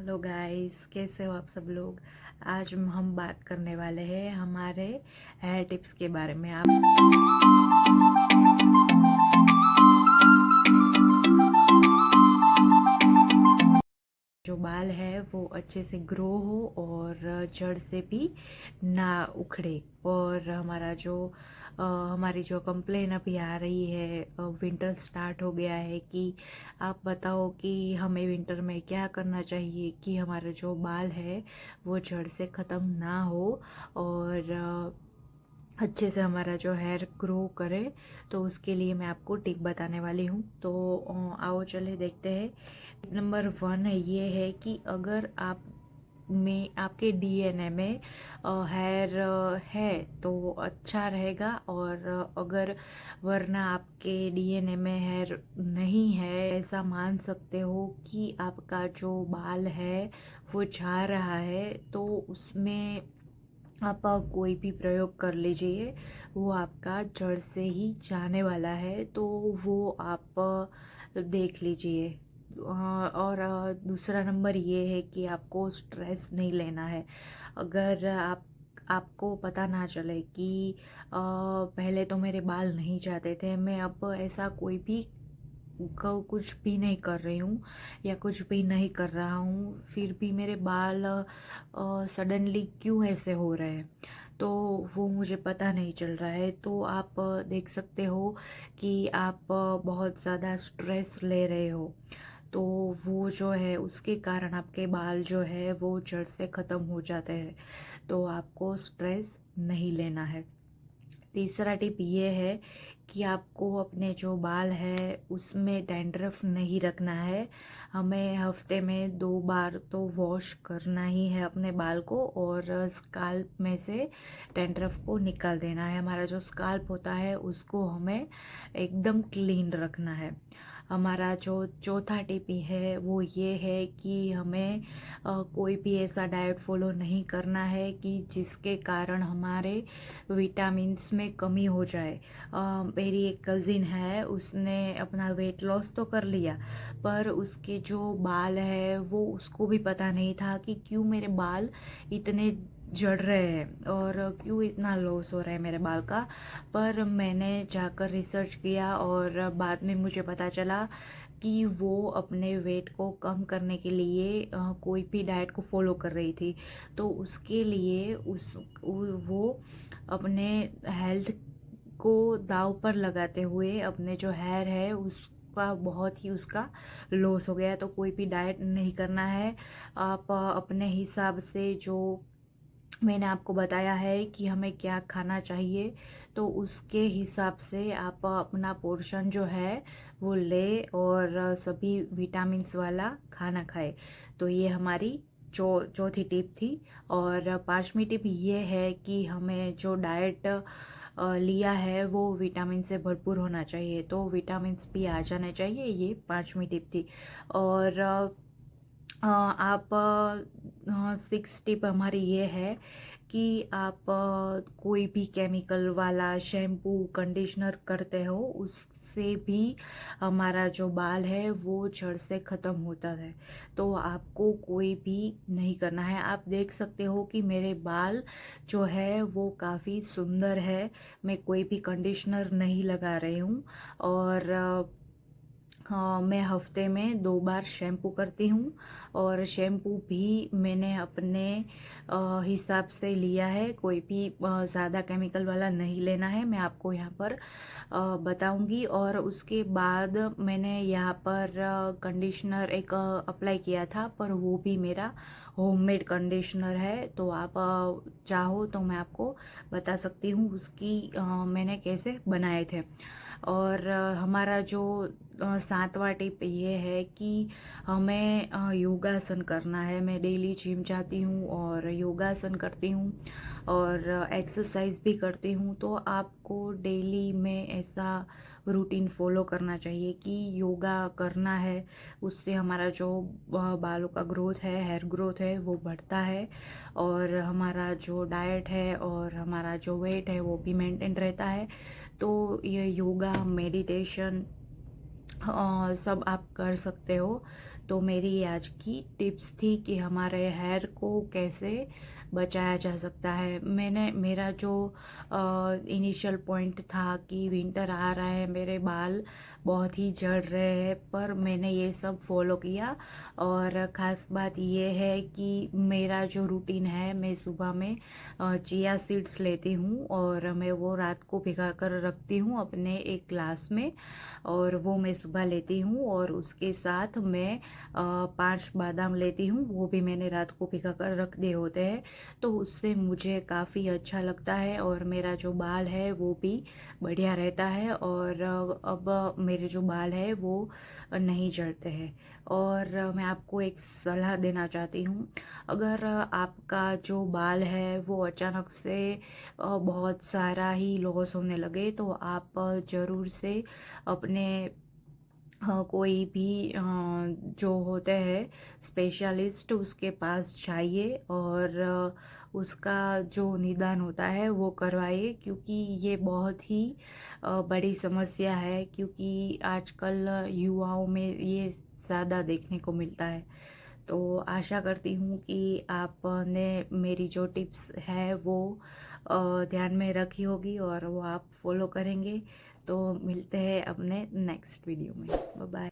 Hello guys, कैसे हो आप सब लोग। आज हम बात करने वाले हैं हमारे हेयर टिप्स के बारे में। आप जो बाल है वो अच्छे से ग्रो हो और जड़ से भी ना उखड़े। और हमारी जो कंप्लेन अभी आ रही है, विंटर स्टार्ट हो गया है, कि आप बताओ कि हमें विंटर में क्या करना चाहिए कि हमारा जो बाल है वो जड़ से ख़त्म ना हो और अच्छे से हमारा जो हेयर ग्रो करे। तो उसके लिए मैं आपको टिप बताने वाली हूँ। तो आओ चले देखते हैं। टिप नंबर 1 ये है कि अगर आपके डीएनए में हेयर है तो अच्छा रहेगा, और अगर वरना आपके डीएनए में हेयर नहीं है, ऐसा मान सकते हो कि आपका जो बाल है वो जा रहा है, तो उसमें आप कोई भी प्रयोग कर लीजिए, वो आपका जड़ से ही जाने वाला है। तो वो आप देख लीजिए। और दूसरा नंबर ये है कि आपको स्ट्रेस नहीं लेना है। अगर आपको पता ना चले कि पहले तो मेरे बाल नहीं जाते थे, मैं अब ऐसा कोई भी कुछ भी नहीं कर रही हूँ या कुछ भी नहीं कर रहा हूँ, फिर भी मेरे बाल सडनली क्यों ऐसे हो रहे हैं, तो वो मुझे पता नहीं चल रहा है। तो आप देख सकते हो कि आप बहुत ज़्यादा स्ट्रेस ले रहे हो, तो वो जो है उसके कारण आपके बाल जो है वो जड़ से ख़त्म हो जाते हैं। तो आपको स्ट्रेस नहीं लेना है। तीसरा टिप ये है कि आपको अपने जो बाल है उसमें डैंड्रफ नहीं रखना है। हमें हफ्ते में 2 बार तो वॉश करना ही है अपने बाल को, और स्काल्प में से डैंड्रफ को निकाल देना है। हमारा जो स्काल्प होता है उसको हमें एकदम क्लीन रखना है। हमारा जो चौथा टिप है वो ये है कि हमें कोई भी ऐसा डाइट फॉलो नहीं करना है कि जिसके कारण हमारे विटामिन्स में कमी हो जाए। मेरी एक कज़िन है, उसने अपना वेट लॉस तो कर लिया, पर उसके जो बाल है वो उसको भी पता नहीं था कि क्यों मेरे बाल इतने झड़ रहे हैं और क्यों इतना लॉस हो रहा है मेरे बाल का। पर मैंने जाकर रिसर्च किया और बाद में मुझे पता चला कि वो अपने वेट को कम करने के लिए कोई भी डाइट को फॉलो कर रही थी। तो उसके लिए वो अपने हेल्थ को दाव पर लगाते हुए अपने जो हेयर है उसका बहुत ही उसका लॉस हो गया। तो कोई भी डाइट नहीं करना है। आप अपने हिसाब से, जो मैंने आपको बताया है कि हमें क्या खाना चाहिए, तो उसके हिसाब से आप अपना पोर्शन जो है वो ले और सभी विटामिन्स वाला खाना खाए। तो ये हमारी चौथी टिप थी। और पांचवी टिप ये है कि हमें जो डाइट लिया है वो विटामिन से भरपूर होना चाहिए, तो विटामिन्स भी आ जाने चाहिए। ये पांचवी टिप थी। और आप 6 टिप हमारी ये है कि आप कोई भी केमिकल वाला शैम्पू कंडीशनर करते हो उससे भी हमारा जो बाल है वो जड़ से ख़त्म होता है। तो आपको कोई भी नहीं करना है। आप देख सकते हो कि मेरे बाल जो है वो काफ़ी सुंदर है। मैं कोई भी कंडीशनर नहीं लगा रही हूँ, और हाँ, मैं हफ्ते में 2 बार शैम्पू करती हूँ, और शैम्पू भी मैंने अपने हिसाब से लिया है। कोई भी ज़्यादा केमिकल वाला नहीं लेना है, मैं आपको यहाँ पर बताऊंगी। और उसके बाद मैंने यहाँ पर कंडीशनर एक अप्लाई किया था, पर वो भी मेरा होममेड कंडीशनर है। तो आप चाहो तो मैं आपको बता सकती हूँ उसकी मैंने कैसे बनाए थे। और हमारा जो 7वां टिप ये है कि हमें योगासन करना है। मैं डेली जिम जाती हूँ और योगासन करती हूँ और एक्सरसाइज भी करती हूँ। तो आपको डेली में ऐसा रूटीन फॉलो करना चाहिए कि योगा करना है। उससे हमारा जो बालों का ग्रोथ है, हेयर ग्रोथ है, वो बढ़ता है, और हमारा जो डाइट है और हमारा जो वेट है वो भी मेंटेन रहता है। तो ये योगा, मेडिटेशन सब आप कर सकते हो। तो तो मेरी आज की टिप्स थी कि हमारे हेयर को कैसे बचाया जा सकता है। मेरा जो इनिशियल पॉइंट था कि विंटर आ रहा है, मेरे बाल बहुत ही झड़ रहे हैं, पर मैंने ये सब फॉलो किया। और ख़ास बात ये है कि मेरा जो रूटीन है, मैं सुबह में चिया सीड्स लेती हूँ और मैं वो रात को भिगा कर रखती हूँ अपने एक ग्लास में, और वो मैं सुबह लेती हूँ। और उसके साथ मैं 5 बादाम लेती हूँ, वो भी मैंने रात को भिगा कर रख दिए होते हैं। तो उससे मुझे काफ़ी अच्छा लगता है और मेरा जो बाल है वो भी बढ़िया रहता है, और अब मेरे जो बाल है वो नहीं झड़ते हैं। और मैं आपको एक सलाह देना चाहती हूँ। अगर आपका जो बाल है वो अचानक से बहुत सारा ही लॉस होने लगे, तो आप ज़रूर से अपने कोई भी जो होते हैं स्पेशलिस्ट, उसके पास जाइए और उसका जो निदान होता है वो करवाइए, क्योंकि ये बहुत ही बड़ी समस्या है, क्योंकि आजकल युवाओं में ये ज़्यादा देखने को मिलता है। तो आशा करती हूँ कि आपने मेरी जो टिप्स है वो ध्यान में रखी होगी और वो आप फॉलो करेंगे। तो मिलते हैं अपने नेक्स्ट वीडियो में। Bye bye.